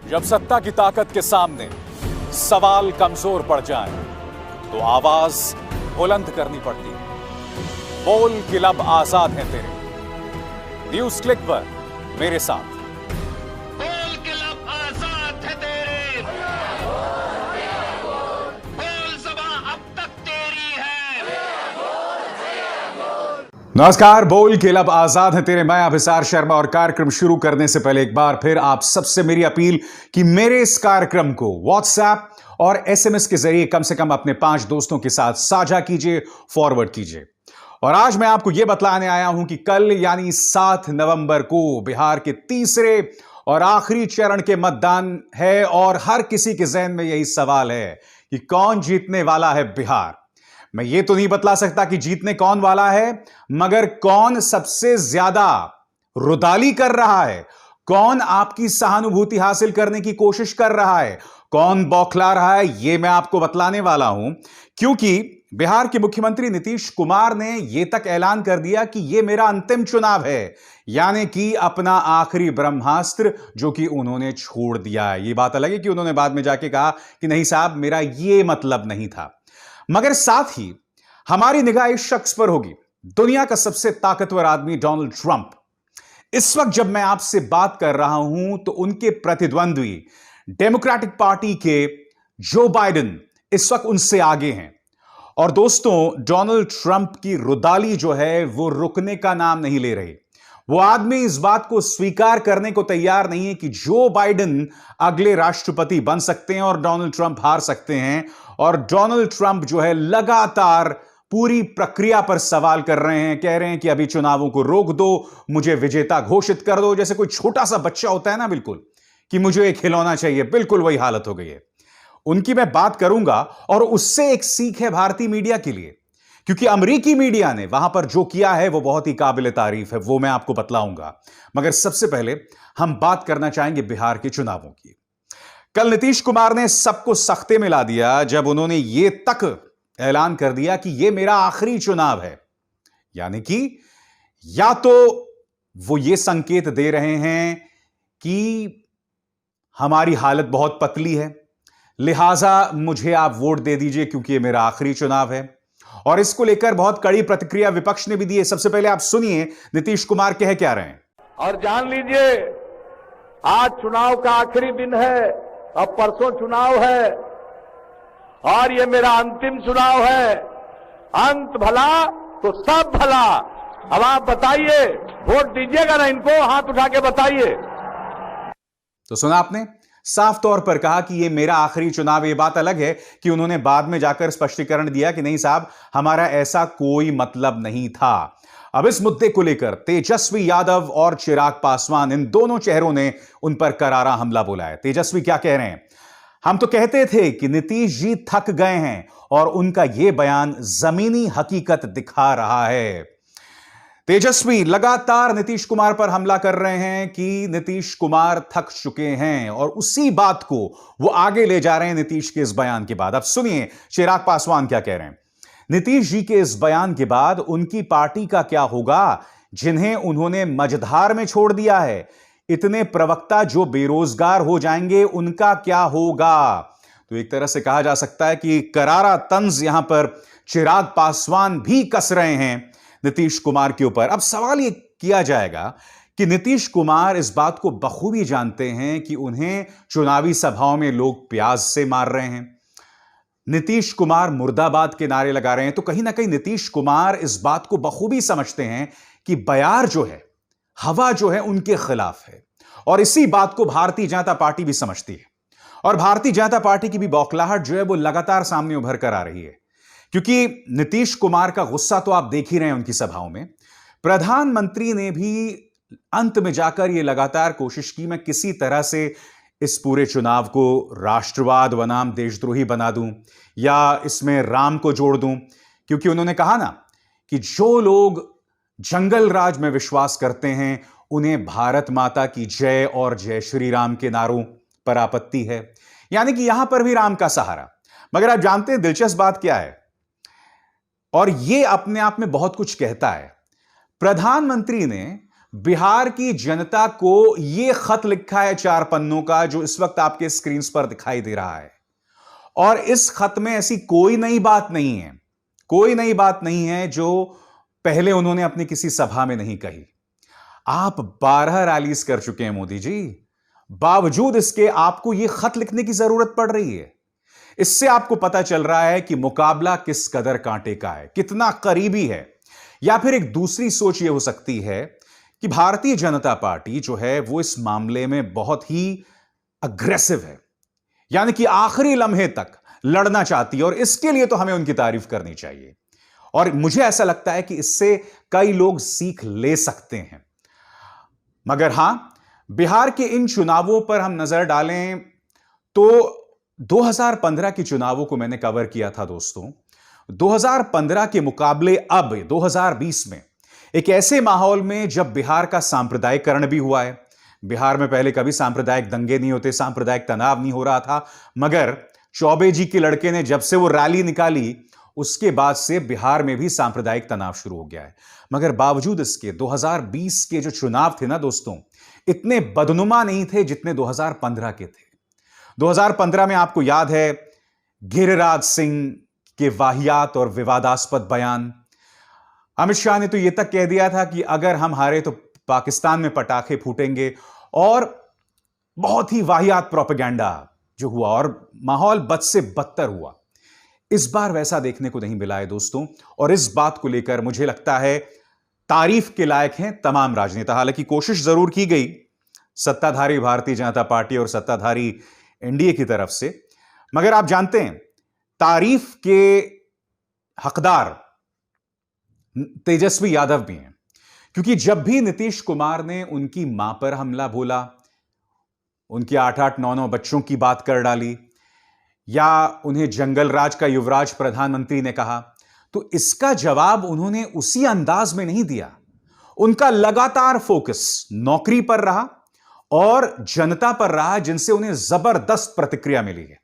जब सत्ता की ताकत के सामने सवाल कमजोर पड़ जाए तो आवाज बुलंद करनी पड़ती है। बोल कि लब आजाद हैं तेरे। न्यूज क्लिक पर मेरे साथ। बोल के लब आजाद है तेरे, बोल ज़बां अब तक तेरी है। नमस्कार, बोल के लब आजाद है तेरे। मैं अभिसार शर्मा और कार्यक्रम शुरू करने से पहले एक बार फिर आप सबसे मेरी अपील कि मेरे इस कार्यक्रम को व्हाट्सएप और एसएमएस के जरिए कम से कम अपने 5 दोस्तों के साथ साझा कीजिए, फॉरवर्ड कीजिए। और आज मैं आपको यह बतलाने आया हूं कि कल यानी 7 नवंबर को बिहार के तीसरे और आखिरी चरण के मतदान है और हर किसी के जहन में यही सवाल है कि कौन जीतने वाला है बिहार। मैं ये तो नहीं बतला सकता कि जीतने कौन वाला है, मगर कौन सबसे ज्यादा रुदाली कर रहा है, कौन आपकी सहानुभूति हासिल करने की कोशिश कर रहा है, कौन बौखला रहा है, यह मैं आपको बतलाने वाला हूं। क्योंकि बिहार के मुख्यमंत्री नीतीश कुमार ने यह तक ऐलान कर दिया कि यह मेरा अंतिम चुनाव है, यानी कि अपना आखिरी ब्रह्मास्त्र जो कि उन्होंने छोड़ दिया है। यह बात अलग है कि उन्होंने बाद में जाके कहा कि नहीं साहब, मेरा यह मतलब नहीं था। मगर साथ ही हमारी निगाह इस शख्स पर होगी, दुनिया का सबसे ताकतवर आदमी डोनाल्ड ट्रंप। इस वक्त जब मैं आपसे बात कर रहा हूं तो उनके प्रतिद्वंद्वी डेमोक्रेटिक पार्टी के जो बाइडेन इस वक्त उनसे आगे हैं। और दोस्तों, डोनाल्ड ट्रंप की रुदाली जो है वो रुकने का नाम नहीं ले रही। वो आदमी इस बात को स्वीकार करने को तैयार नहीं है कि जो बाइडेन अगले राष्ट्रपति बन सकते हैं और डोनाल्ड ट्रंप हार सकते हैं। और डोनाल्ड ट्रंप जो है लगातार पूरी प्रक्रिया पर सवाल कर रहे हैं, कह रहे हैं कि अभी चुनावों को रोक दो, मुझे विजेता घोषित कर दो। जैसे कोई छोटा सा बच्चा होता है ना, बिल्कुल कि मुझे एक खिलौना चाहिए, बिल्कुल वही हालत हो गई है उनकी। मैं बात करूंगा और उससे एक सीख है भारतीय मीडिया के लिए, क्योंकि अमेरिकी मीडिया ने वहां पर जो किया है वो बहुत ही काबिल तारीफ है, वो मैं आपको बतलाऊंगा। मगर सबसे पहले हम बात करना चाहेंगे बिहार के चुनावों की। कल नीतीश कुमार ने सबको सख्ते में ला दिया जब उन्होंने यह तक ऐलान कर दिया कि यह मेरा आखिरी चुनाव है। यानी कि या तो वो ये संकेत दे रहे हैं कि हमारी हालत बहुत पतली है, लिहाजा मुझे आप वोट दे दीजिए क्योंकि यह मेरा आखिरी चुनाव है। और इसको लेकर बहुत कड़ी प्रतिक्रिया विपक्ष ने भी दी है। सबसे पहले आप सुनिए नीतीश कुमार कह क्या रहे हैं। और जान लीजिए, आज चुनाव का आखिरी दिन है, अब परसों चुनाव है और ये मेरा अंतिम चुनाव है। अंत भला तो सब भला। अब आप बताइए, वोट दीजिएगा ना इनको? हाथ उठा के बताइए। तो सुना आपने, साफ तौर पर कहा कि यह मेरा आखिरी चुनाव। यह बात अलग है कि उन्होंने बाद में जाकर स्पष्टीकरण दिया कि नहीं साहब, हमारा ऐसा कोई मतलब नहीं था। अब इस मुद्दे को लेकर तेजस्वी यादव और चिराग पासवान, इन दोनों चेहरों ने उन पर करारा हमला बोला है। तेजस्वी क्या कह रहे हैं? हम तो कहते थे कि नीतीश जी थक गए हैं और उनका यह बयान जमीनी हकीकत दिखा रहा है। तेजस्वी लगातार नीतीश कुमार पर हमला कर रहे हैं कि नीतीश कुमार थक चुके हैं और उसी बात को वो आगे ले जा रहे हैं नीतीश के इस बयान के बाद। अब सुनिए चिराग पासवान क्या कह रहे हैं। नीतीश जी के इस बयान के बाद उनकी पार्टी का क्या होगा, जिन्हें उन्होंने मझधार में छोड़ दिया है। इतने प्रवक्ता जो बेरोजगार हो जाएंगे, उनका क्या होगा। तो एक तरह से कहा जा सकता है कि करारा तंज यहां पर चिराग पासवान भी कस रहे हैं नीतीश कुमार के ऊपर। अब सवाल यह किया जाएगा कि नीतीश कुमार इस बात को बखूबी जानते हैं कि उन्हें चुनावी सभाओं में लोग प्याज से मार रहे हैं, नीतीश कुमार मुर्दाबाद के नारे लगा रहे हैं। तो कहीं ना कहीं नीतीश कुमार इस बात को बखूबी समझते हैं कि बयार जो है, हवा जो है, उनके खिलाफ है। और इसी बात को भारतीय जनता पार्टी भी समझती है। और भारतीय जनता पार्टी की भी बौखलाहट जो है वो लगातार सामने उभर कर आ रही है, क्योंकि नीतीश कुमार का गुस्सा तो आप देख ही रहे हैं उनकी सभाओं में। प्रधानमंत्री ने भी अंत में जाकर यह लगातार कोशिश की, मैं किसी तरह से इस पूरे चुनाव को राष्ट्रवाद बनाम देशद्रोही बना दूं या इसमें राम को जोड़ दूं, क्योंकि उन्होंने कहा ना कि जो लोग जंगल राज में विश्वास करते हैं उन्हें भारत माता की जय और जय श्री राम के नारों पर आपत्ति है। यानी कि यहां पर भी राम का सहारा। मगर आप जानते हैं दिलचस्प बात क्या है, और यह अपने आप में बहुत कुछ कहता है। प्रधानमंत्री ने बिहार की जनता को यह खत लिखा है 4 पन्नों का, जो इस वक्त आपके स्क्रीन पर दिखाई दे रहा है। और इस खत में ऐसी कोई नई बात नहीं है, कोई नई बात नहीं है जो पहले उन्होंने अपनी किसी सभा में नहीं कही। आप 12 रैलीज कर चुके हैं मोदी जी, बावजूद इसके आपको यह खत लिखने की जरूरत पड़ रही है। इससे आपको पता चल रहा है कि मुकाबला किस कदर कांटे का है, कितना करीबी है। या फिर एक दूसरी सोच यह हो सकती है कि भारतीय जनता पार्टी जो है वो इस मामले में बहुत ही अग्रेसिव है, यानी कि आखिरी लम्हे तक लड़ना चाहती है, और इसके लिए तो हमें उनकी तारीफ करनी चाहिए। और मुझे ऐसा लगता है कि इससे कई लोग सीख ले सकते हैं। मगर हां, बिहार के इन चुनावों पर हम नजर डालें तो 2015 के चुनावों को मैंने कवर किया था दोस्तों। 2015 के मुकाबले अब 2020 में एक ऐसे माहौल में जब बिहार का सांप्रदायिकरण भी हुआ है। बिहार में पहले कभी सांप्रदायिक दंगे नहीं होते, सांप्रदायिक तनाव नहीं हो रहा था, मगर चौबे जी के लड़के ने जब से वो रैली निकाली उसके बाद से बिहार में भी सांप्रदायिक तनाव शुरू हो गया है। मगर बावजूद इसके 2020 के जो चुनाव थे ना दोस्तों, इतने बदनुमा नहीं थे जितने 2015 के थे। 2015 में आपको याद है गिरिराज सिंह के वाहियात और विवादास्पद बयान। अमित शाह ने तो यह तक कह दिया था कि अगर हम हारे तो पाकिस्तान में पटाखे फूटेंगे, और बहुत ही वाहियात प्रोपेगेंडा जो हुआ और माहौल बद से बदतर हुआ। इस बार वैसा देखने को नहीं मिला है दोस्तों, और इस बात को लेकर मुझे लगता है तारीफ के लायक हैं तमाम राजनेता। हालांकि कोशिश जरूर की गई सत्ताधारी भारतीय जनता पार्टी और सत्ताधारी एनडीए की तरफ से, मगर आप जानते हैं तारीफ के हकदार तेजस्वी यादव भी हैं। क्योंकि जब भी नीतीश कुमार ने उनकी मां पर हमला बोला, उनके 8-8, 9-9 बच्चों की बात कर डाली, या उन्हें जंगल राज का युवराज प्रधानमंत्री ने कहा, तो इसका जवाब उन्होंने उसी अंदाज में नहीं दिया। उनका लगातार फोकस नौकरी पर रहा और जनता पर रहा, जिनसे उन्हें जबरदस्त प्रतिक्रिया मिली है।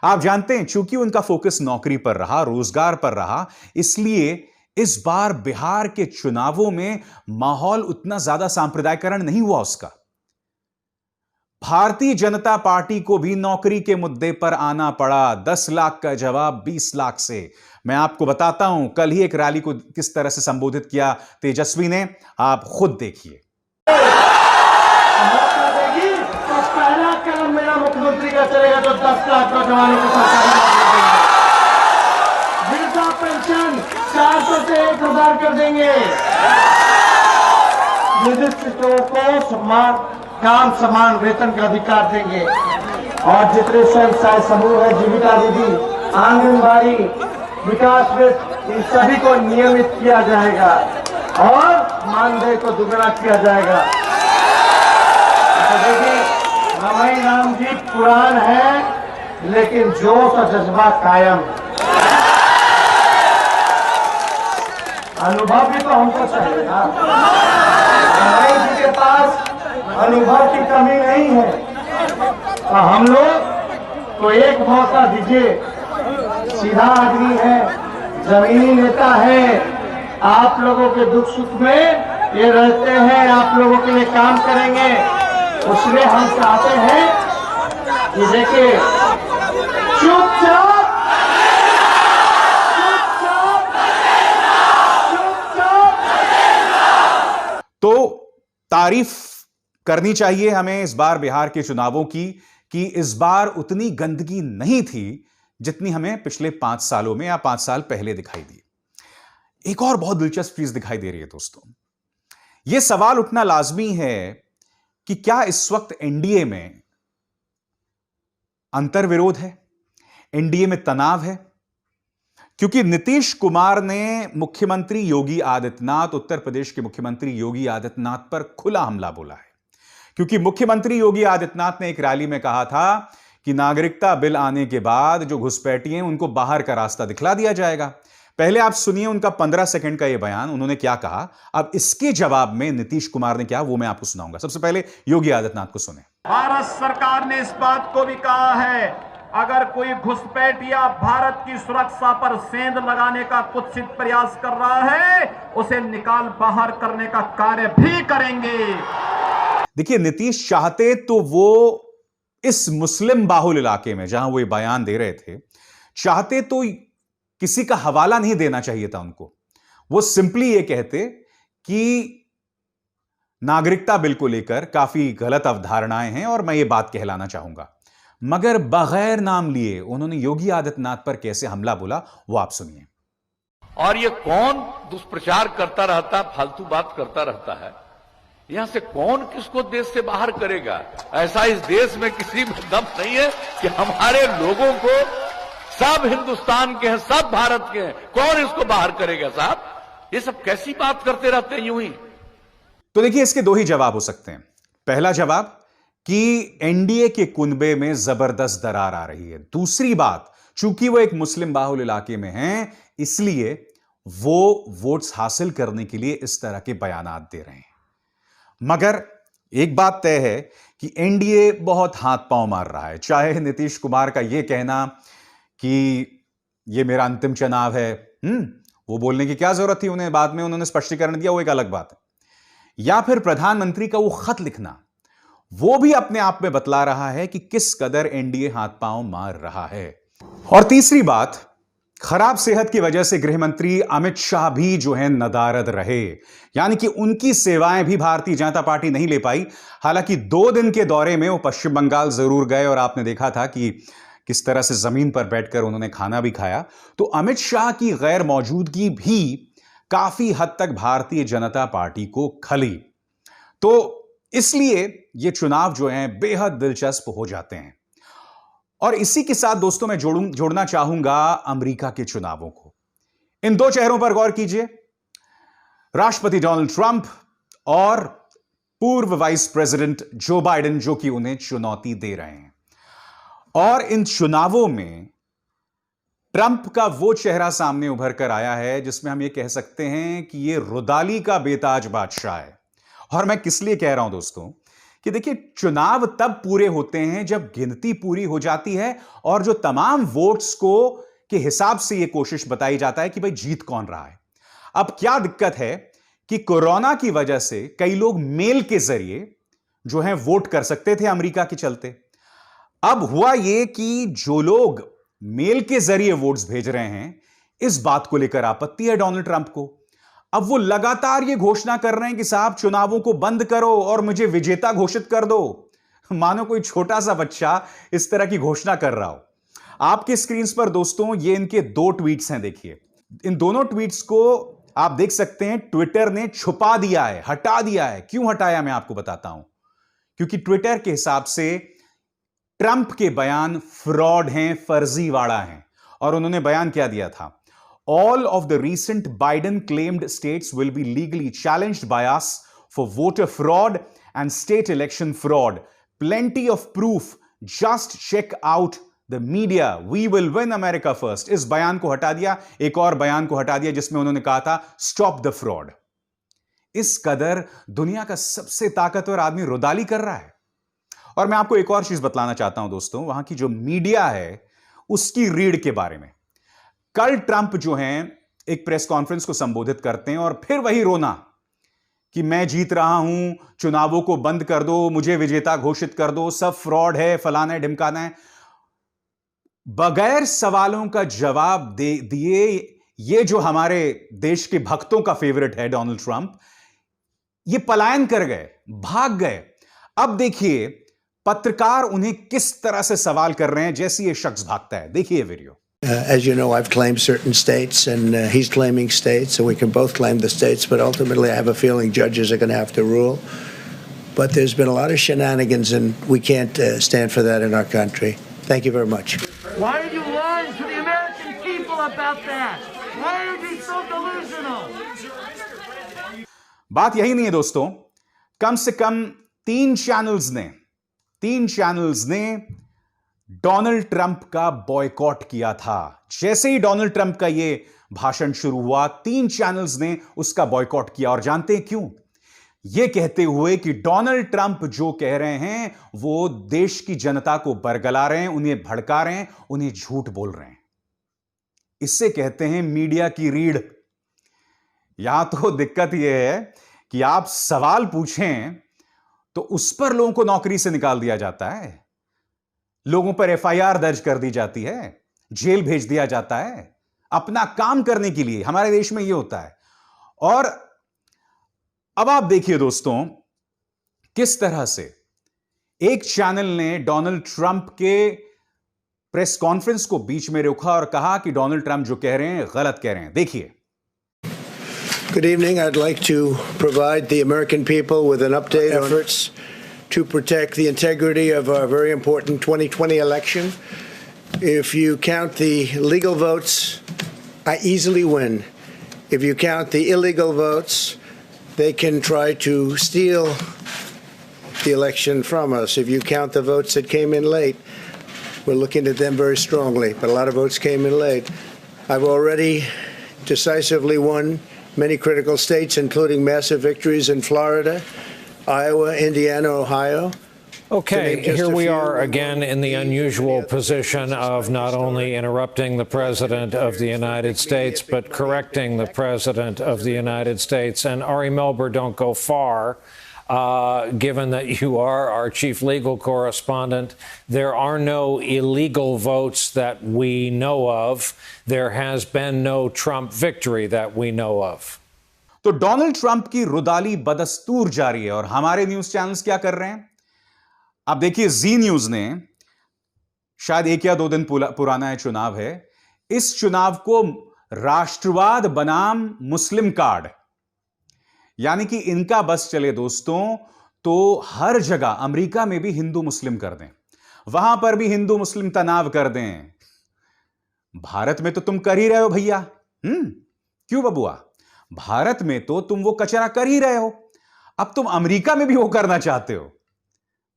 आप जानते हैं, चूंकि उनका फोकस नौकरी पर रहा, रोजगार पर रहा, इसलिए इस बार बिहार के चुनावों में माहौल उतना ज्यादा सांप्रदायिकरण नहीं हुआ उसका। भारतीय जनता पार्टी को भी नौकरी के मुद्दे पर आना पड़ा। 10 लाख का जवाब 20 लाख से। मैं आपको बताता हूं कल ही एक रैली को किस तरह से संबोधित किया तेजस्वी ने, आप खुद देखिए। तो पहला कदम मेरा मुख्यमंत्री का चलेगा जो 10 लाख नौजवानों को सरकारी वृद्धा पेंशन 400 से 1000 कर देंगे। निरीक्षकों को समान काम समान वेतन का अधिकार देंगे, और जितने स्वयं सहायता समूह है, जीविका दीदी, आंगनबाड़ी, विकास में, इन सभी को नियमित किया जाएगा और मानदेय को दुगना किया जाएगा। हमारी नाम जी पुरान है, लेकिन जोश और जज्बा कायम। अनुभव भी तो हमको चाहिए ना। हमारे जी के पास अनुभव की कमी नहीं है, तो हम लोग को एक मौका दीजिए। सीधा आदमी है, जमीनी नेता है, आप लोगों के दुख सुख में ये रहते हैं, आप लोगों के लिए काम करेंगे। उसमें हम चाहते हैं कि देखिए चुपचाप तो तारीफ करनी चाहिए हमें इस बार बिहार के चुनावों की, कि इस बार उतनी गंदगी नहीं थी जितनी हमें पिछले 5 सालों में या 5 साल पहले दिखाई दी। एक और बहुत दिलचस्प चीज दिखाई दे रही है दोस्तों। यह सवाल उठना लाजमी है कि क्या इस वक्त एनडीए में अंतर्विरोध है, एनडीए में तनाव है? क्योंकि नीतीश कुमार ने मुख्यमंत्री योगी आदित्यनाथ, उत्तर प्रदेश के मुख्यमंत्री योगी आदित्यनाथ पर खुला हमला बोला है। क्योंकि मुख्यमंत्री योगी आदित्यनाथ ने एक रैली में कहा था कि नागरिकता बिल आने के बाद जो घुसपैठी हैं उनको बाहर का रास्ता दिखला दिया जाएगा। पहले आप सुनिए उनका 15 सेकंड का यह बयान, उन्होंने क्या कहा। अब इसके जवाब में नीतीश कुमार ने क्या, वो मैं आपको सुनाऊंगा। सबसे पहले योगी आदित्यनाथ को सुने। भारत सरकार ने इस बात को भी कहा है अगर कोई घुसपैठ या भारत की सुरक्षा पर सेंध लगाने का कुत्सित प्रयास कर रहा है, उसे निकाल बाहर करने का कार्य भी करेंगे। देखिए, नीतीश चाहते तो वो इस मुस्लिम बाहुल इलाके में जहां वो ये बयान दे रहे थे, चाहते तो किसी का हवाला नहीं देना चाहिए था उनको। वो सिंपली ये कहते कि नागरिकता बिल को लेकर काफी गलत अवधारणाएं हैं और मैं ये बात कहलाना चाहूंगा, मगर बगैर नाम लिए उन्होंने योगी आदित्यनाथ पर कैसे हमला बोला वो आप सुनिए। और ये कौन दुष्प्रचार करता रहता है, फालतू बात करता रहता है, यहां से कौन किसको देश से बाहर करेगा? ऐसा इस देश में किसी में दम नहीं है कि हमारे लोगों को, सब हिंदुस्तान के हैं, सब भारत के हैं, कौन इसको बाहर करेगा? साहब, ये सब कैसी बात करते रहते हैं यूं ही। तो देखिए, इसके दो ही जवाब हो सकते हैं। पहला जवाब कि एनडीए के कुनबे में जबरदस्त दरार आ रही है। दूसरी बात, चूंकि वो एक मुस्लिम बाहुल इलाके में हैं, इसलिए वो वोट्स हासिल करने के लिए इस तरह के बयानात दे रहे हैं। मगर एक बात तय है कि एनडीए बहुत हाथ पांव मार रहा है। चाहे नीतीश कुमार का यह कहना कि यह मेरा अंतिम चुनाव है, वो बोलने की क्या जरूरत थी उन्हें, बाद में उन्होंने स्पष्टीकरण दिया, वो एक अलग बात है। या फिर प्रधानमंत्री का वो खत लिखना, वो भी अपने आप में बतला रहा है कि किस कदर एनडीए हाथ पांव मार रहा है। और तीसरी बात, खराब सेहत की वजह से गृहमंत्री अमित शाह भी जो है नदारद रहे, यानी कि उनकी सेवाएं भी भारतीय जनता पार्टी नहीं ले पाई। हालांकि 2 दिन के दौरे में वो पश्चिम बंगाल जरूर गए और आपने देखा था कि किस तरह से जमीन पर बैठकर उन्होंने खाना भी खाया। तो अमित शाह की गैर मौजूदगी भी काफी हद तक भारतीय जनता पार्टी को खली। तो इसलिए ये चुनाव जो हैं बेहद दिलचस्प हो जाते हैं। और इसी के साथ दोस्तों मैं जोड़ना चाहूंगा अमेरिका के चुनावों को। इन 2 चेहरों पर गौर कीजिए, राष्ट्रपति डोनाल्ड ट्रंप और पूर्व वाइस प्रेसिडेंट जो बाइडेन, जो कि उन्हें चुनौती दे रहे हैं। और इन चुनावों में ट्रंप का वो चेहरा सामने उभर कर आया है जिसमें हम ये कह सकते हैं कि ये रुदाली का बेताज बादशाह है। और मैं किस लिए कह रहा हूं दोस्तों कि देखिए, चुनाव तब पूरे होते हैं जब गिनती पूरी हो जाती है और जो तमाम वोट्स को के हिसाब से यह कोशिश बताई जाता है कि भाई जीत कौन रहा है। अब क्या दिक्कत है कि कोरोना की वजह से कई लोग मेल के जरिए जो है वोट कर सकते थे अमेरिका के चलते। अब हुआ यह कि जो लोग मेल के जरिए वोट्स भेज रहे हैं, इस बात को लेकर आपत्ति है डोनाल्ड ट्रंप को। अब वो लगातार ये घोषणा कर रहे हैं कि साहब चुनावों को बंद करो और मुझे विजेता घोषित कर दो, मानो कोई छोटा सा बच्चा इस तरह की घोषणा कर रहा हो। आपके स्क्रीन पर दोस्तों ये इनके 2 ट्वीट्स हैं, देखिए। इन दोनों ट्वीट्स को आप देख सकते हैं, ट्विटर ने छुपा दिया है, हटा दिया है। क्यों हटाया मैं आपको बताता हूं। क्योंकि ट्विटर के हिसाब से ट्रंप के बयान फ्रॉड हैं, फर्जीवाड़ा हैं। और उन्होंने बयान क्या दिया था, all of the recent Biden claimed states will be legally challenged by us for voter fraud and state election fraud. Plenty of proof. Just check out the media. We will win America first. इस बयान को हटा दिया। एक और बयान को हटा दिया जिसमें उन्होंने कहा था stop the fraud. इस कदर दुनिया का सबसे ताकतवर आदमी रुदाली कर रहा है। और मैं आपको एक और चीज बतलाना चाहता हूं दोस्तों, वहां की जो मीडिया है उसकी रीढ़ के बारे में। कल ट्रंप जो हैं एक प्रेस कॉन्फ्रेंस को संबोधित करते हैं और फिर वही रोना कि मैं जीत रहा हूं, चुनावों को बंद कर दो, मुझे विजेता घोषित कर दो, सब फ्रॉड है, फलाना है, ढिमकाना है। बगैर सवालों का जवाब दिए ये जो हमारे देश के भक्तों का फेवरेट है डोनाल्ड ट्रंप, ये पलायन कर गए, भाग गए। अब देखिए पत्रकार उन्हें किस तरह से सवाल कर रहे हैं जैसे ये शख्स भागता है। देखिए video. As you know, I've claimed certain states, and he's claiming states, and we can both claim the states, but ultimately I have a feeling judges are going to have to rule. But there's been a lot of shenanigans, and we can't stand for that in our country. Thank you very much. Why are you lying to the American people about that? Why are you so delusional? बात यही नहीं है दोस्तों, कम से कम 3 channels ने Donald Trump का boycott किया था। जैसे ही डोनाल्ड ट्रंप का यह भाषण शुरू हुआ, 3 चैनल्स ने उसका बॉयकॉट किया। और जानते हैं क्यों? यह कहते हुए कि डोनाल्ड ट्रंप जो कह रहे हैं वो देश की जनता को बरगला रहे हैं, उन्हें भड़का रहे हैं, उन्हें झूठ बोल रहे हैं। इससे कहते हैं मीडिया की रीढ़। यहां तो दिक्कत यह है कि आप सवाल पूछें तो उस पर लोगों को नौकरी से निकाल दिया जाता है, लोगों पर एफआईआर दर्ज कर दी जाती है, जेल भेज दिया जाता है अपना काम करने के लिए। हमारे देश में यह होता है। और अब आप देखिए दोस्तों, किस तरह से एक चैनल ने डोनाल्ड ट्रंप के प्रेस कॉन्फ्रेंस को बीच में रोका और कहा कि डोनाल्ड ट्रंप जो कह रहे हैं गलत कह रहे हैं। देखिए। Good evening. I'd like to provide the American people with an update on efforts to protect the integrity of our very important 2020 election. If you count the legal votes, I easily win. If you count the illegal votes, they can try to steal the election from us. If you count the votes that came in late, we're looking at them very strongly, but a lot of votes came in late. I've already decisively won many critical states, including massive victories in Florida, Iowa, Indiana, Ohio. Okay, here we are again in the unusual position of not only interrupting the President of the United States, but correcting the President of the United States. And Ari Melber, don't go far. Given that you are our chief legal correspondent, there are no illegal votes that we know of. There has been no Trump victory that we know of. तो Donald Trump की रुदाली बदस्तूर जारी है और हमारे news channels क्या कर रहे हैं? अब देखिए, जी न्यूज ने, शायद 1 या 2 दिन पुराना है चुनाव है, इस चुनाव को राष्ट्रवाद बनाम मुस्लिम कार्ड, यानी कि इनका बस चले दोस्तों तो हर जगह अमेरिका में भी हिंदू मुस्लिम कर दें, वहां पर भी हिंदू मुस्लिम तनाव कर दें। भारत में तो तुम कर ही रहे हो भैया। क्यों बबुआ? भारत में तो तुम वो कचरा कर ही रहे हो, अब तुम अमेरिका में भी वो करना चाहते हो।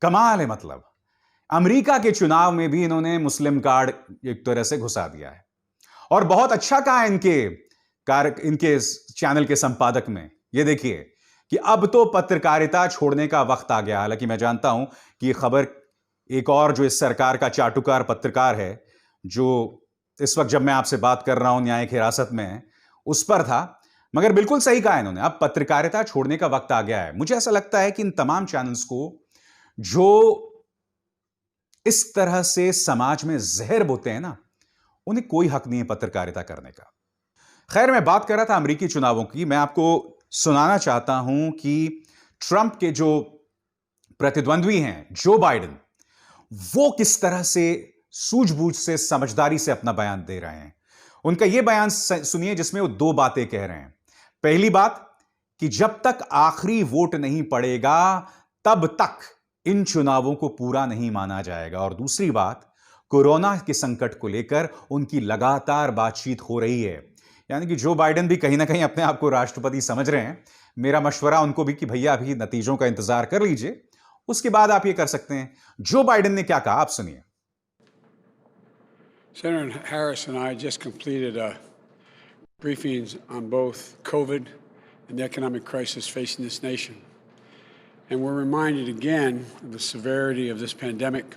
कमाल है। मतलब अमेरिका के चुनाव में भी इन्होंने मुस्लिम कार्ड एक तरह से घुसा दिया है। और बहुत अच्छा कहा इनके चैनल के संपादक में, ये देखिए कि अब तो पत्रकारिता छोड़ने का वक्त आ गया। हालांकि मैं जानता हूं कि ये खबर एक और जो इस सरकार का चाटुकार पत्रकार है, जो इस वक्त जब मैं आपसे बात कर रहा हूं न्यायिक हिरासत में, उस पर था, मगर बिल्कुल सही कहा इन्होंने, अब पत्रकारिता छोड़ने का वक्त आ गया है। मुझे ऐसा लगता है कि इन तमाम चैनल्स को जो इस तरह से समाज में जहर बोते हैं ना, उन्हें कोई हक नहीं है पत्रकारिता करने का। खैर, मैं बात कर रहा था अमेरिकी चुनावों की। मैं आपको सुनाना चाहता हूं कि ट्रंप के जो प्रतिद्वंद्वी हैं जो बाइडेन, वो किस तरह से सूझबूझ से, समझदारी से अपना बयान दे रहे हैं। उनका यह बयान सुनिए जिसमें वो 2 बातें कह रहे हैं। पहली बात कि जब तक आखिरी वोट नहीं पड़ेगा तब तक इन चुनावों को पूरा नहीं माना जाएगा। और दूसरी बात, कोरोना के संकट को लेकर उनकी लगातार बातचीत हो रही है। यानी कि जो बाइडेन भी कहीं ना कहीं अपने आप को राष्ट्रपति समझ रहे हैं। मेरा मशवरा उनको भी कि भैया अभी नतीजों का इंतजार कर लीजिए, उसके बाद आप ये कर सकते हैं। जो बाइडेन ने क्या कहा आप सुनिए। Senator Harris and I just completed briefings on both COVID and the economic crisis facing this nation. And we're reminded again of the severity of this pandemic.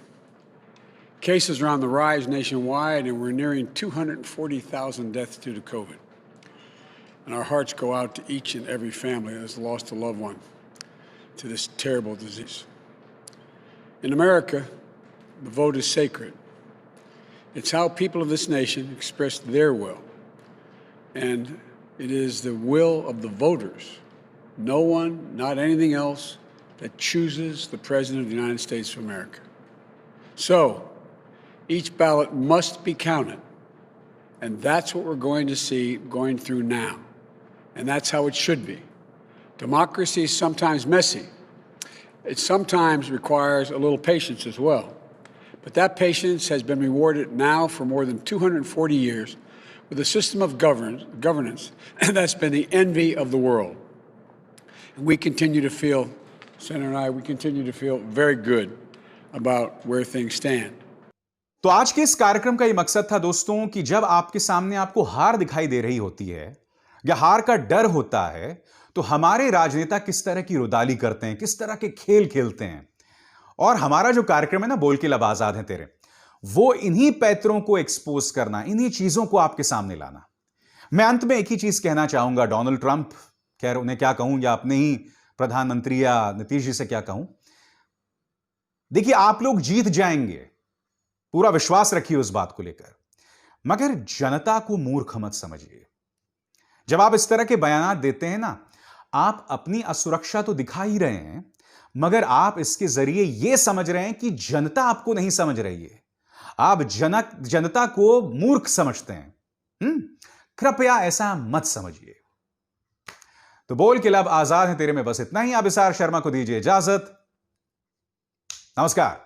Cases are on the rise nationwide, and we're nearing 240,000 deaths due to COVID. And our hearts go out to each and every family that has lost a loved one to this terrible disease. In America, the vote is sacred. It's how people of this nation express their will. And it is the will of the voters, no one, not anything else, that chooses the President of the United States of America. So, each ballot must be counted. And that's what we're going to see going through now. And that's how it should be. Democracy is sometimes messy. It sometimes requires a little patience as well. But that patience has been rewarded now for more than 240 years with a system of governance that's been the envy of the world. And we continue to feel, Senator and I, we continue to feel very good about where things stand. तो आज के इस कार्यक्रम का ये मकसद था दोस्तों कि जब आपके सामने आपको हार दिखाई दे रही होती है या हार का डर होता है, तो हमारे राजनेता किस तरह की रुदाली करते हैं, किस तरह के खेल खेलते हैं। और हमारा जो कार्यक्रम है ना, बोल के लब आजाद है तेरे, वो इन्हीं पैतरों को एक्सपोज करना, इन्हीं चीजों को आपके सामने लाना। मैं अंत में एक ही चीज कहना चाहूंगा, डोनाल्ड ट्रंप, खैर उन्हें क्या कहूं, या अपने ही प्रधानमंत्री या नीतीश जी से क्या कहूं। देखिए, आप लोग जीत जाएंगे, पूरा विश्वास रखिए उस बात को लेकर, मगर जनता को मूर्ख मत समझिए। जब आप इस तरह के बयान देते हैं ना, आप अपनी असुरक्षा तो दिखा ही रहे हैं, मगर आप इसके जरिए यह समझ रहे हैं कि जनता आपको नहीं समझ रही है, आप जनता को मूर्ख समझते हैं। कृपया ऐसा मत समझिए। तो बोल के लब आजाद है तेरे में बस इतना ही। अभिसार शर्मा को दीजिए इजाजत। नमस्कार।